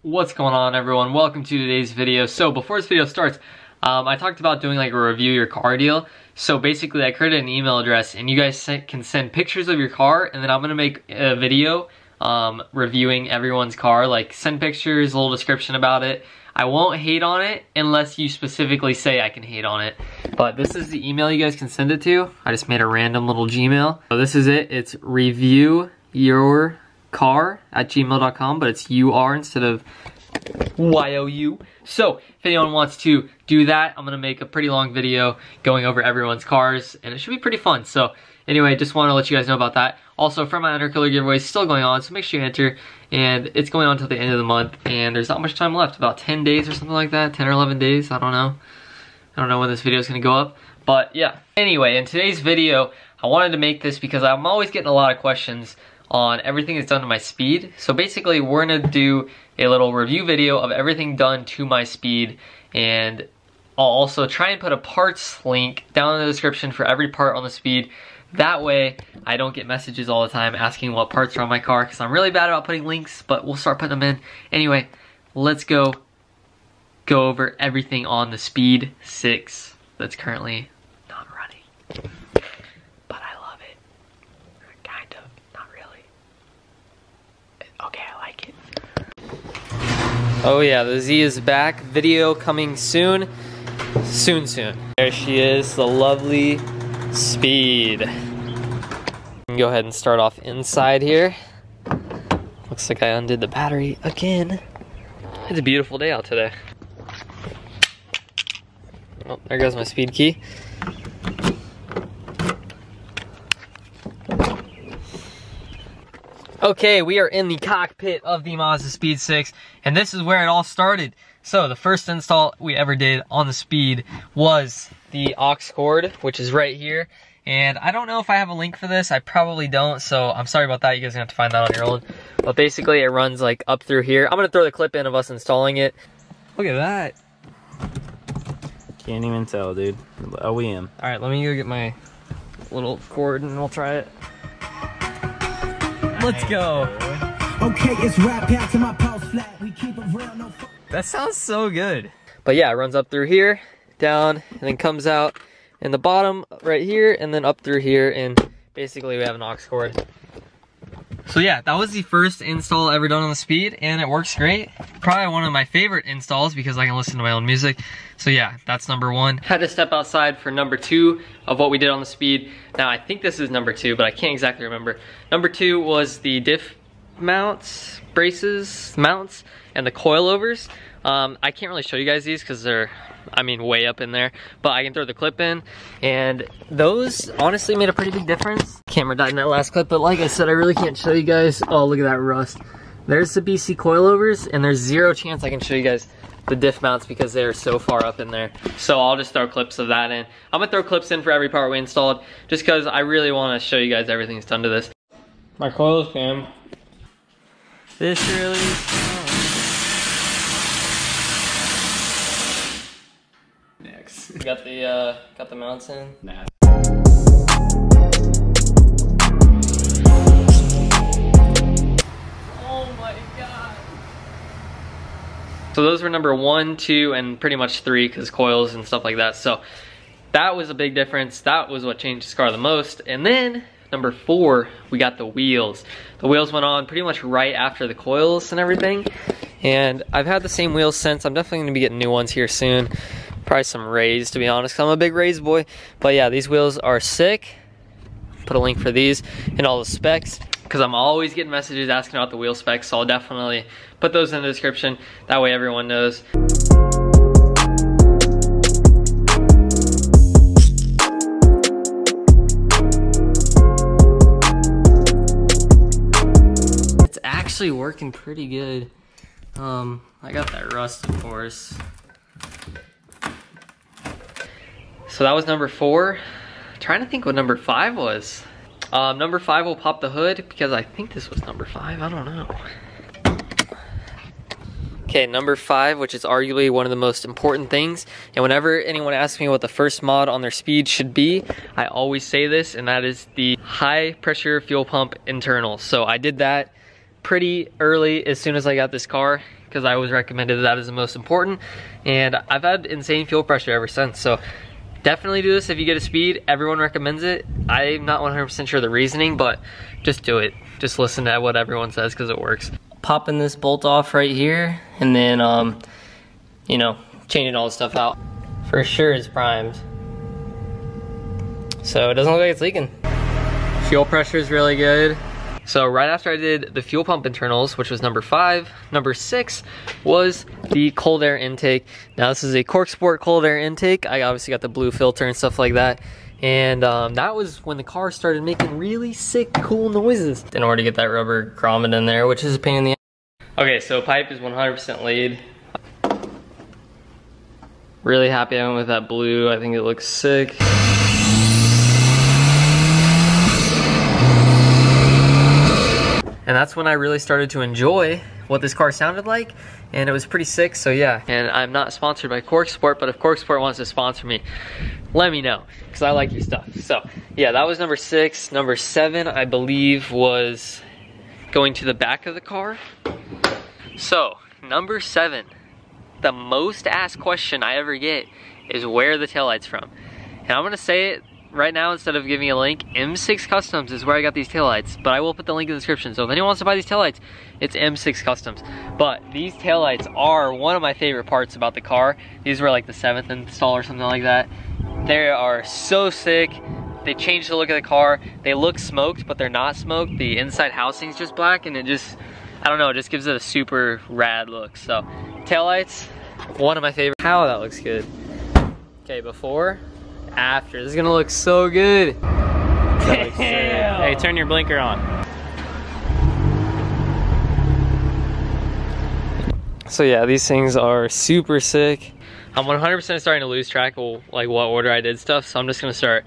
What's going on, everyone? Welcome to today's video. So before this video starts, I talked about doing like a review your car deal. So basically I created an email address and you guys can send pictures of your car, and then I'm gonna make a video reviewing everyone's car. Like send pictures, a little description about it. I won't hate on it unless you specifically say I can hate on it. But this is the email you guys can send it to. I just made a random little Gmail. So this is it. It's reviewyourcar@gmail.com, but it's UR instead of YOU. So if anyone wants to do that, I'm gonna make a pretty long video going over everyone's cars, and it should be pretty fun. So anyway, just want to let you guys know about that. Also, for my Underkiller giveaway is still going on, so make sure you enter, and it's going on until the end of the month, and there's not much time left, about 10 days or something like that, 10 or 11 days, I don't know when this video is going to go up, but yeah. Anyway, in today's video, I wanted to make this because I'm always getting a lot of questions on everything that's done to my speed. So basically, we're going to do a little review video of everything done to my speed, and I'll also try and put a parts link down in the description for every part on the speed. That way, I don't get messages all the time asking what parts are on my car, because I'm really bad about putting links, but we'll start putting them in. Anyway, let's go over everything on the Speed 6 that's currently not running. But I love it. Kind of, not really. Okay, I like it. Oh yeah, the Z is back. Video coming soon. Soon. There she is, the lovely Speed. Go ahead and start off inside here. Looks like I undid the battery again. It's a beautiful day out today. Oh, there goes my speed key. Okay, we are in the cockpit of the Mazdaspeed 6, and this is where it all started. So the first install we ever did on the Speed was the aux cord, which is right here. And I don't know if I have a link for this. I probably don't, so I'm sorry about that. You guys are gonna have to find that on your own. But basically it runs like up through here. I'm gonna throw the clip in of us installing it. Look at that. Can't even tell, dude. OEM. All right, let me go get my little cord and we'll try it. Let's go. Okay, it's rap out to my pulse flat. We keep it real, no. That sounds so good. But yeah, it runs up through here, down, and then comes out in the bottom right here, and then up through here, and basically we have an aux cord. So yeah, that was the first install ever done on the Speed, and it works great. Probably one of my favorite installs because I can listen to my own music. So yeah, that's number one. Had to step outside for number two of what we did on the Speed. Now I think this is number two, but I can't exactly remember. Number two was the Diff Mounts, mounts, and the coilovers. I can't really show you guys these because they're, I mean, way up in there, but I can throw the clip in, and those honestly made a pretty big difference. Camera died in that last clip, but like I said, I really can't show you guys. Oh, look at that rust. There's the BC coilovers, and there's zero chance I can show you guys the diff mounts because they are so far up in there. So I'll just throw clips of that in. I'm gonna throw clips in for every part we installed, just because I really want to show you guys everything that's done to this. My coils cam. This really next. Got the mounts in. Nah. Oh my god. So those were number 1, 2, and pretty much 3 because coils and stuff like that. So that was a big difference. That was what changed this car the most. And then number 4, we got the wheels. The wheels went on pretty much right after the coils and everything. And I've had the same wheels since. I'm definitely gonna be getting new ones here soon. Probably some Rays, to be honest, 'cause I'm a big Rays boy. But yeah, these wheels are sick. Put a link for these and all the specs, because I'm always getting messages asking about the wheel specs, so I'll definitely put those in the description. That way everyone knows. It's actually working pretty good. I got that rust, of course. So that was number 4. Trying to think what number 5 was. Number 5 will pop the hood because I think this was number 5. I don't know. Okay, number 5, which is arguably one of the most important things. And whenever anyone asks me what the first mod on their Speed should be, I always say this, and that is the high pressure fuel pump internal. So I did that pretty early as soon as I got this car because I was recommended that is the most important, and I've had insane fuel pressure ever since. So definitely do this if you get a Speed. Everyone recommends it. I'm not 100% sure the reasoning, but just do it. Just listen to what everyone says because it works. Popping this bolt off right here, and then you know, changing all the stuff out. For sure it's primed, so it doesn't look like it's leaking. Fuel pressure is really good. So right after I did the fuel pump internals, which was number 5, number 6 was the cold air intake. Now this is a Cork Sport cold air intake. I obviously got the blue filter and stuff like that. And that was when the car started making really sick, cool noises. In order to get that rubber grommet in there, which is a pain in the ass. Okay, so pipe is 100% laid. Really happy I went with that blue. I think it looks sick. And that's when I really started to enjoy what this car sounded like, and it was pretty sick, so yeah. And I'm not sponsored by Cork Sport, but if Cork Sport wants to sponsor me, let me know, because I like your stuff. So yeah, that was number 6. Number 7, I believe, was going to the back of the car. So number 7, the most asked question I ever get is where are the taillights from? And I'm gonna say it right now instead of giving a link. M6 Customs is where I got these taillights, but I will put the link in the description. So if anyone wants to buy these taillights, it's M6 Customs. But these taillights are one of my favorite parts about the car. These were like the 7th install or something like that. They are so sick. They changed the look of the car. They look smoked, but they're not smoked. The inside housing's just black, and it just, I don't know, it just gives it a super rad look. So taillights, one of my favorite. How that looks good. Okay, before, after. This is gonna look so good. Hey, turn your blinker on. So yeah, these things are super sick. I'm 100% starting to lose track of like what order I did stuff, so I'm just gonna start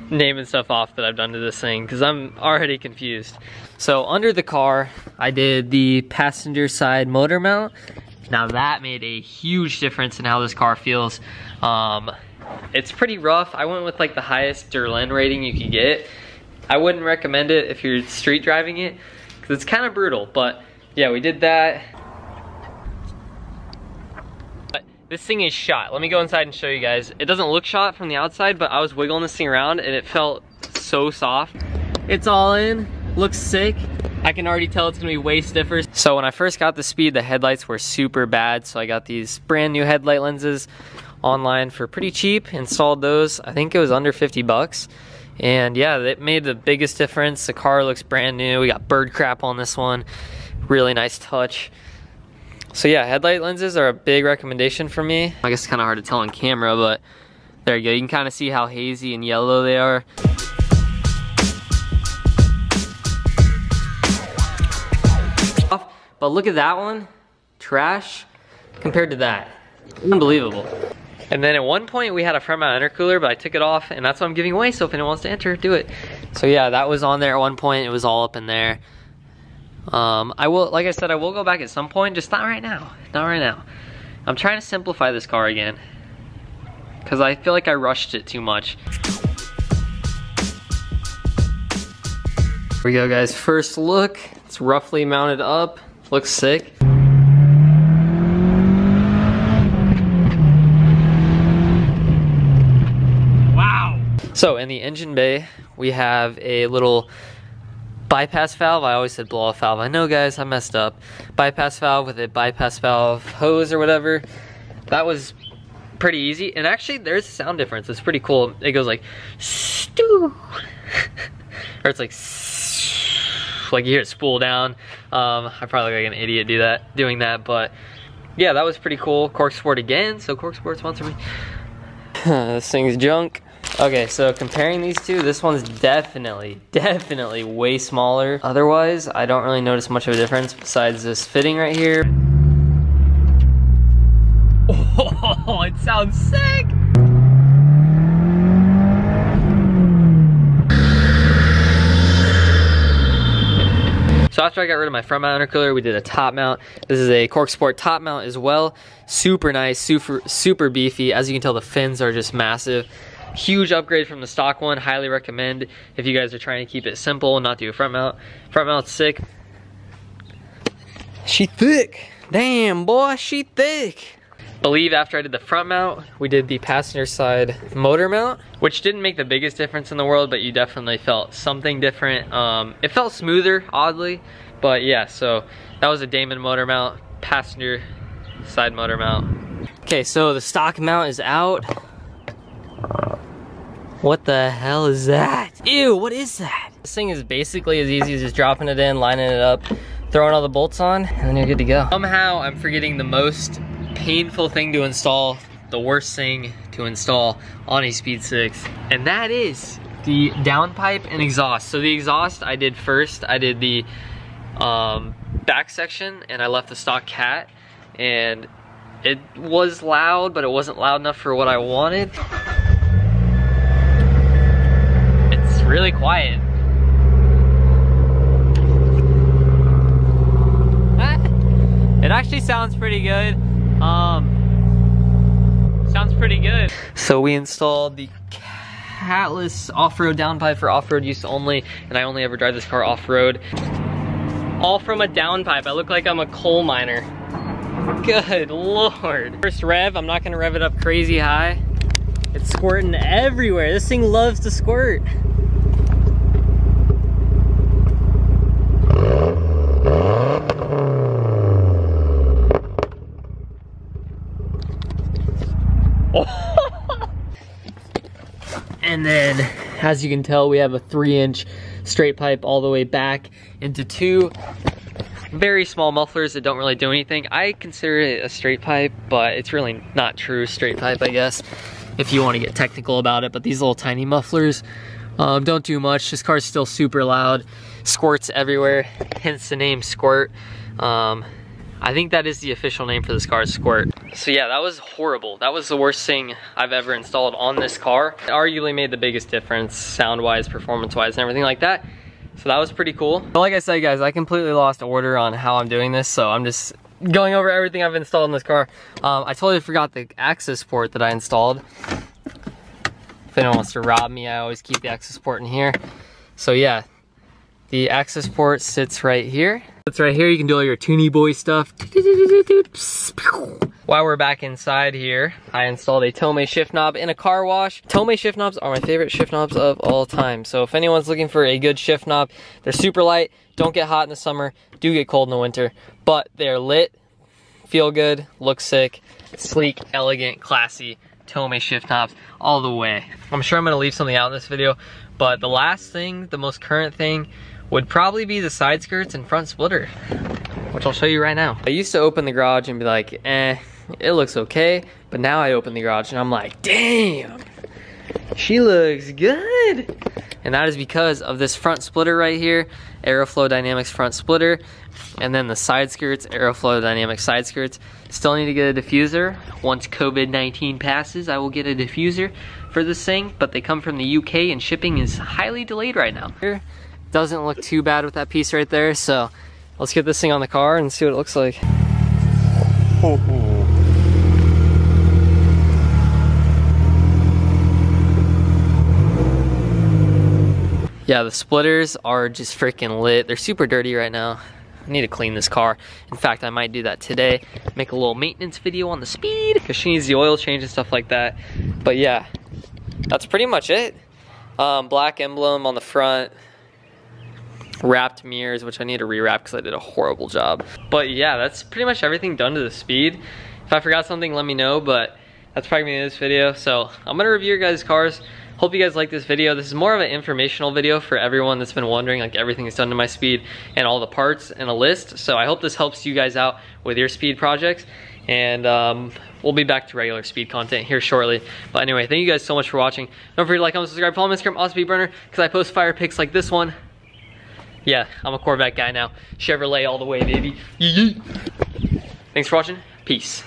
naming stuff off that I've done to this thing because I'm already confused. So under the car, I did the passenger side motor mount. Now that made a huge difference in how this car feels. It's pretty rough. I went with like the highest Durlin rating you could get. I wouldn't recommend it if you're street driving it because it's kind of brutal, but yeah, we did that. But this thing is shot. Let me go inside and show you guys. It doesn't look shot from the outside, but I was wiggling this thing around and it felt so soft. It's all in, looks sick. I can already tell it's gonna be way stiffer. So when I first got the Speed, the headlights were super bad, so I got these brand new headlight lenses online for pretty cheap, installed those. I think it was under 50 bucks. And yeah, it made the biggest difference. The car looks brand new. We got bird crap on this one. Really nice touch. So yeah, headlight lenses are a big recommendation for me. I guess it's kind of hard to tell on camera, but there you go. You can kind of see how hazy and yellow they are. But look at that one, trash compared to that. Unbelievable. And then at one point we had a front mount intercooler, but I took it off, and that's what I'm giving away, so if anyone wants to enter, do it. So yeah, that was on there at one point. It was all up in there. I will, like I said, I will go back at some point, just not right now. Not right now. I'm trying to simplify this car again because I feel like I rushed it too much. Here we go, guys. First look. It's roughly mounted up. Looks sick. Wow. So in the engine bay, we have a little bypass valve. I always said blow off valve. I know, guys, I messed up. Bypass valve with a bypass valve hose or whatever. That was pretty easy. And actually, there's a sound difference. It's pretty cool. It goes like, stew. Or it's like you hear it spool down. I probably look like an idiot doing that, but yeah, that was pretty cool. Cork Sport again, so Cork Sport sponsor me. This thing's junk. Okay, so comparing these two, this one's definitely way smaller. Otherwise, I don't really notice much of a difference besides this fitting right here. Oh, it sounds sick! So after I got rid of my front mount intercooler, we did a top mount. This is a Cork Sport top mount as well. Super nice, super beefy. As you can tell, the fins are just massive. Huge upgrade from the stock one. Highly recommend if you guys are trying to keep it simple and not do a front mount. Front mount's sick. She thick. Damn, boy, she thick. Believe after I did the front mount, we did the passenger side motor mount, which didn't make the biggest difference in the world, but you definitely felt something different. It felt smoother, oddly, but yeah, so that was a Damon motor mount, passenger side motor mount. Okay, so the stock mount is out. What the hell is that? Ew, what is that? This thing is basically as easy as just dropping it in, lining it up, throwing all the bolts on, and then you're good to go. Somehow I'm forgetting the most painful thing to install, the worst thing to install on a Speed 6, and that is the downpipe and exhaust. So the exhaust I did first. I did the back section and I left the stock cat, and it was loud, but it wasn't loud enough for what I wanted. It's really quiet. It actually sounds pretty good. Sounds pretty good. So we installed the catless off-road downpipe for off-road use only, and I only ever drive this car off-road. All from a downpipe. I look like I'm a coal miner. Good Lord. First rev, I'm not gonna rev it up crazy high. It's squirting everywhere. This thing loves to squirt. And then, as you can tell, we have a 3-inch straight pipe all the way back into 2 very small mufflers that don't really do anything. I consider it a straight pipe, but it's really not true straight pipe, I guess, if you want to get technical about it. But these little tiny mufflers don't do much. This car's still super loud, squirts everywhere, hence the name Squirt. I think that is the official name for this car, Squirt. So yeah, that was horrible. That was the worst thing I've ever installed on this car. It arguably made the biggest difference, sound-wise, performance-wise, and everything like that. So that was pretty cool. But like I said, guys, I completely lost order on how I'm doing this, so I'm just going over everything I've installed in this car. I totally forgot the access port that I installed. If anyone wants to rob me, I always keep the access port in here. So yeah, the access port sits right here. It's right here. You can do all your Toonie Boy stuff. While we're back inside here, I installed a Tomei shift knob in a car wash. Tomei shift knobs are my favorite shift knobs of all time. So if anyone's looking for a good shift knob, they're super light, don't get hot in the summer, do get cold in the winter, but they're lit, feel good, look sick, sleek, elegant, classy Tomei shift knobs all the way. I'm sure I'm gonna leave something out in this video, but the last thing, the most current thing, would probably be the side skirts and front splitter, which I'll show you right now. I used to open the garage and be like, it looks okay, but now I open the garage and I'm like, damn, she looks good. And that is because of this front splitter right here, Aeroflow Dynamics front splitter, and then the side skirts, Aeroflow Dynamics side skirts. Still need to get a diffuser. Once COVID-19 passes, I will get a diffuser for this thing, but they come from the UK and shipping is highly delayed right now. Doesn't look too bad with that piece right there, so let's get this thing on the car and see what it looks like. Yeah, the splitters are just freaking lit. They're super dirty right now. I need to clean this car. In fact, I might do that today. Make a little maintenance video on the Speed, because she needs the oil change and stuff like that. But yeah, that's pretty much it. Black emblem on the front. Wrapped mirrors, which I need to rewrap because I did a horrible job. But yeah, that's pretty much everything done to the Speed. If I forgot something, let me know, but that's probably gonna be this video. So I'm gonna review your guys' cars. Hope you guys like this video. This is more of an informational video for everyone that's been wondering, like everything is done to my Speed and all the parts and a list. So I hope this helps you guys out with your Speed projects. And we'll be back to regular Speed content here shortly. But anyway, thank you guys so much for watching. Don't forget to like, comment, subscribe, follow me on Instagram, Mazdaspeed, because I post fire pics like this one. Yeah, I'm a Corvette guy now. Chevrolet all the way, baby. Thanks for watching. Peace.